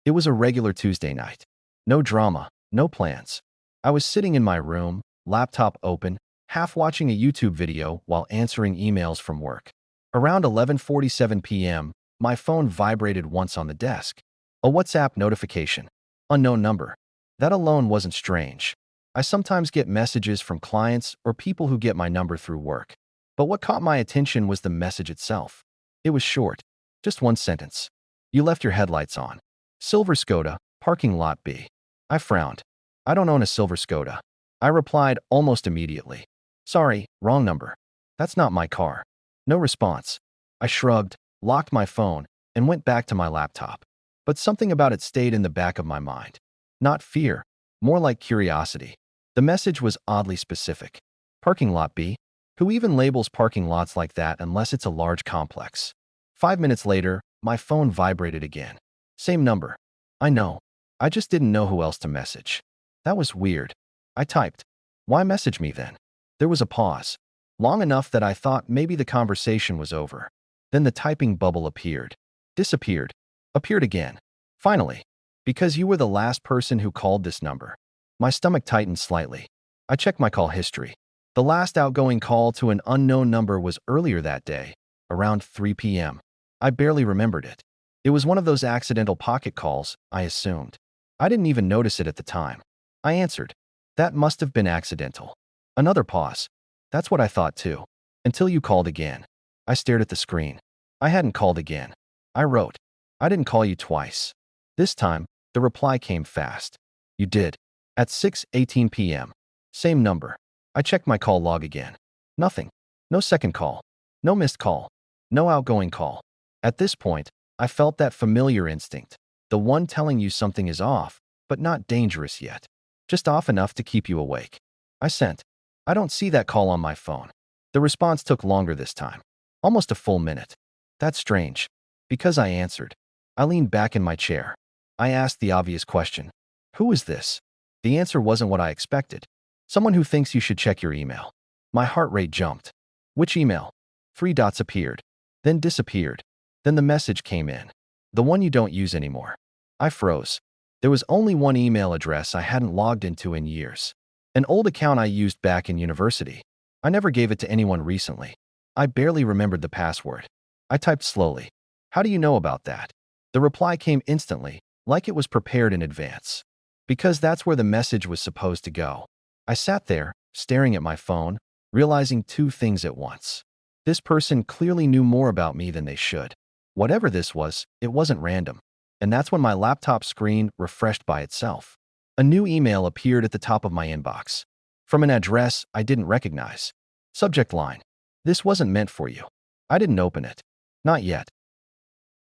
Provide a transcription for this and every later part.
It was a regular Tuesday night. No drama, no plans. I was sitting in my room, laptop open, half watching a YouTube video while answering emails from work. Around 11:47 p.m., my phone vibrated once on the desk. A WhatsApp notification. Unknown number. That alone wasn't strange. I sometimes get messages from clients or people who get my number through work. But what caught my attention was the message itself. It was short. Just one sentence. You left your headlights on. Silver Skoda, parking lot B. I frowned. I don't own a silver Skoda. I replied almost immediately. Sorry, wrong number. That's not my car. No response. I shrugged, locked my phone, and went back to my laptop. But something about it stayed in the back of my mind. Not fear, more like curiosity. The message was oddly specific. Parking lot B? Who even labels parking lots like that unless it's a large complex? 5 minutes later, my phone vibrated again. Same number. I know. I just didn't know who else to message. That was weird. I typed. Why message me then? There was a pause. Long enough that I thought maybe the conversation was over. Then the typing bubble appeared. Disappeared. Appeared again. Finally. Because you were the last person who called this number. My stomach tightened slightly. I checked my call history. The last outgoing call to an unknown number was earlier that day, around 3 p.m. I barely remembered it. It was one of those accidental pocket calls, I assumed. I didn't even notice it at the time. I answered. That must have been accidental. Another pause. That's what I thought too. Until you called again. I stared at the screen. I hadn't called again. I wrote. I didn't call you twice. This time, the reply came fast. You did. At 6:18 p.m. Same number. I checked my call log again. Nothing. No second call. No missed call. No outgoing call. At this point, I felt that familiar instinct. The one telling you something is off, but not dangerous yet. Just off enough to keep you awake. I sent. I don't see that call on my phone. The response took longer this time. Almost a full minute. That's strange. Because I answered. I leaned back in my chair. I asked the obvious question. Who is this? The answer wasn't what I expected. Someone who thinks you should check your email. My heart rate jumped. Which email? 3 dots appeared. Then disappeared. Then the message came in. The one you don't use anymore. I froze. There was only one email address I hadn't logged into in years. An old account I used back in university. I never gave it to anyone recently. I barely remembered the password. I typed slowly. How do you know about that? The reply came instantly, like it was prepared in advance. Because that's where the message was supposed to go. I sat there, staring at my phone, realizing two things at once. This person clearly knew more about me than they should. Whatever this was, it wasn't random. And that's when my laptop screen refreshed by itself. A new email appeared at the top of my inbox. From an address I didn't recognize. Subject line. This wasn't meant for you. I didn't open it. Not yet.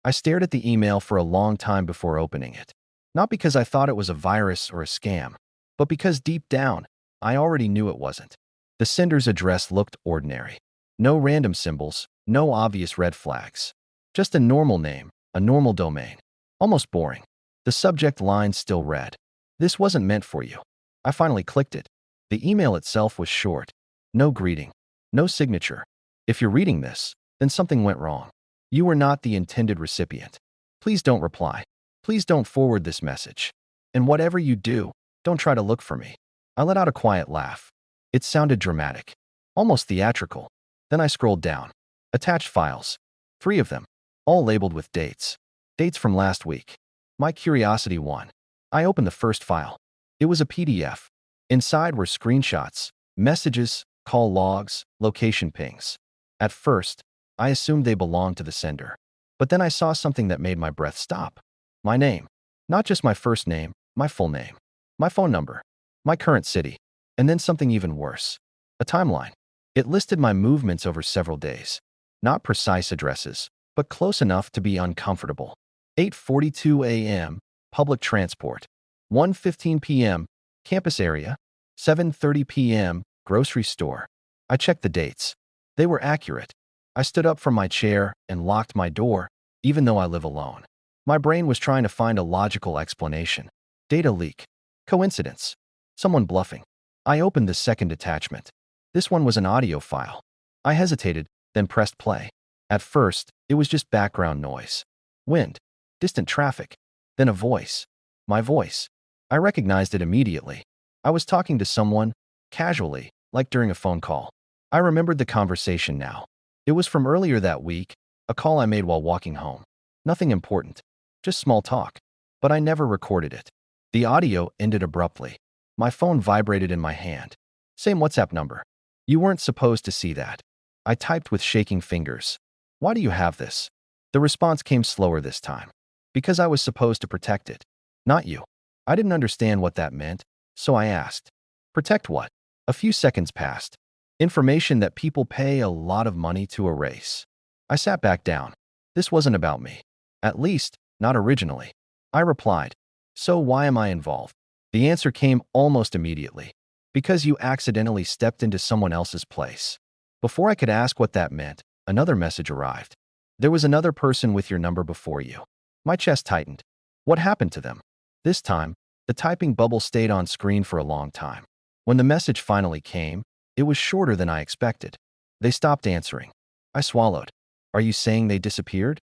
I stared at the email for a long time before opening it. Not because I thought it was a virus or a scam, but because deep down, I already knew it wasn't. The sender's address looked ordinary. No random symbols, no obvious red flags. Just a normal name, a normal domain. Almost boring. The subject line still read. This wasn't meant for you. I finally clicked it. The email itself was short. No greeting. No signature. If you're reading this, then something went wrong. You were not the intended recipient. Please don't reply. Please don't forward this message. And whatever you do, don't try to look for me. I let out a quiet laugh. It sounded dramatic. Almost theatrical. Then I scrolled down. Attached files. 3 of them. All labeled with dates. Dates from last week. My curiosity won. I opened the first file. It was a PDF. Inside were screenshots, messages, call logs, location pings. At first, I assumed they belonged to the sender. But then I saw something that made my breath stop. My name. Not just my first name, my full name. My phone number. My current city. And then something even worse. A timeline. It listed my movements over several days. Not precise addresses, but close enough to be uncomfortable. 8:42 a.m., public transport. 1:15 p.m., campus area. 7:30 p.m., grocery store. I checked the dates. They were accurate. I stood up from my chair and locked my door, even though I live alone. My brain was trying to find a logical explanation. Data leak. Coincidence. Someone bluffing. I opened the second attachment. This one was an audio file. I hesitated, then pressed play. At first, it was just background noise. Wind. Distant traffic. Then a voice. My voice. I recognized it immediately. I was talking to someone, casually, like during a phone call. I remembered the conversation now. It was from earlier that week, a call I made while walking home. Nothing important, just small talk. But I never recorded it. The audio ended abruptly. My phone vibrated in my hand. Same WhatsApp number. You weren't supposed to see that. I typed with shaking fingers. Why do you have this? The response came slower this time. Because I was supposed to protect it. Not you. I didn't understand what that meant, so I asked. Protect what? A few seconds passed. Information that people pay a lot of money to erase. I sat back down. This wasn't about me. At least, not originally. I replied. So why am I involved? The answer came almost immediately. Because you accidentally stepped into someone else's place. Before I could ask what that meant, another message arrived. There was another person with your number before you. My chest tightened. What happened to them? This time, the typing bubble stayed on screen for a long time. When the message finally came, it was shorter than I expected. They stopped answering. I swallowed. Are you saying they disappeared?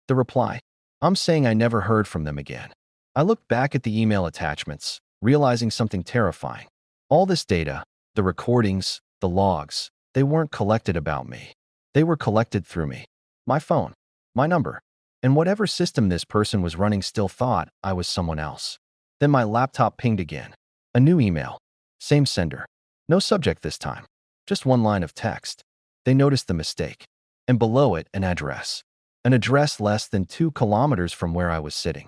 The reply. I'm saying I never heard from them again. I looked back at the email attachments, realizing something terrifying. All this data, the recordings, the logs, they weren't collected about me. They were collected through me. My phone, my number, and whatever system this person was running still thought I was someone else. Then my laptop pinged again. A new email. Same sender. No subject this time. Just one line of text. They noticed the mistake. And below it, an address. An address less than 2 kilometers from where I was sitting.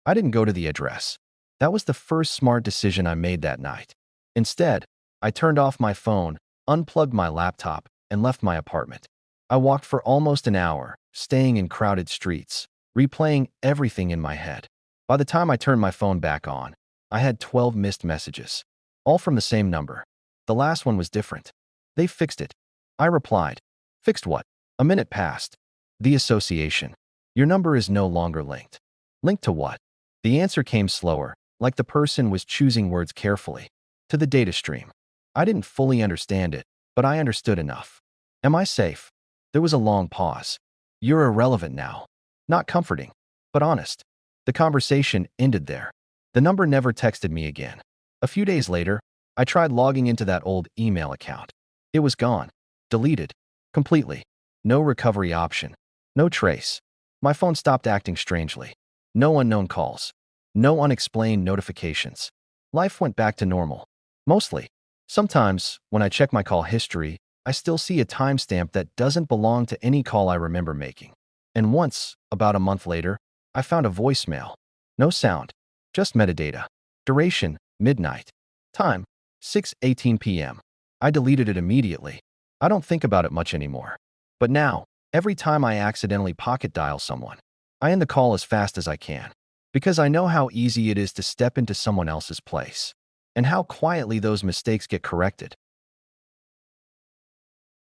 I didn't go to the address. That was the first smart decision I made that night. Instead, I turned off my phone, unplugged my laptop, and left my apartment. I walked for almost an hour, staying in crowded streets, replaying everything in my head. By the time I turned my phone back on, I had 12 missed messages, all from the same number. The last one was different. They fixed it. I replied. Fixed what? A minute passed. The association. Your number is no longer linked. Linked to what? The answer came slower, like the person was choosing words carefully. To the data stream. I didn't fully understand it, but I understood enough. Am I safe? There was a long pause. You're irrelevant now. Not comforting, but honest. The conversation ended there. The number never texted me again. A few days later, I tried logging into that old email account. It was gone. Deleted. Completely. No recovery option. No trace. My phone stopped acting strangely. No unknown calls. No unexplained notifications. Life went back to normal. Mostly. Sometimes, when I check my call history, I still see a timestamp that doesn't belong to any call I remember making. And once, about a month later, I found a voicemail. No sound. Just metadata. Duration, midnight. Time, 6:18 p.m. I deleted it immediately. I don't think about it much anymore. But now, every time I accidentally pocket dial someone, I end the call as fast as I can. Because I know how easy it is to step into someone else's place. And how quietly those mistakes get corrected.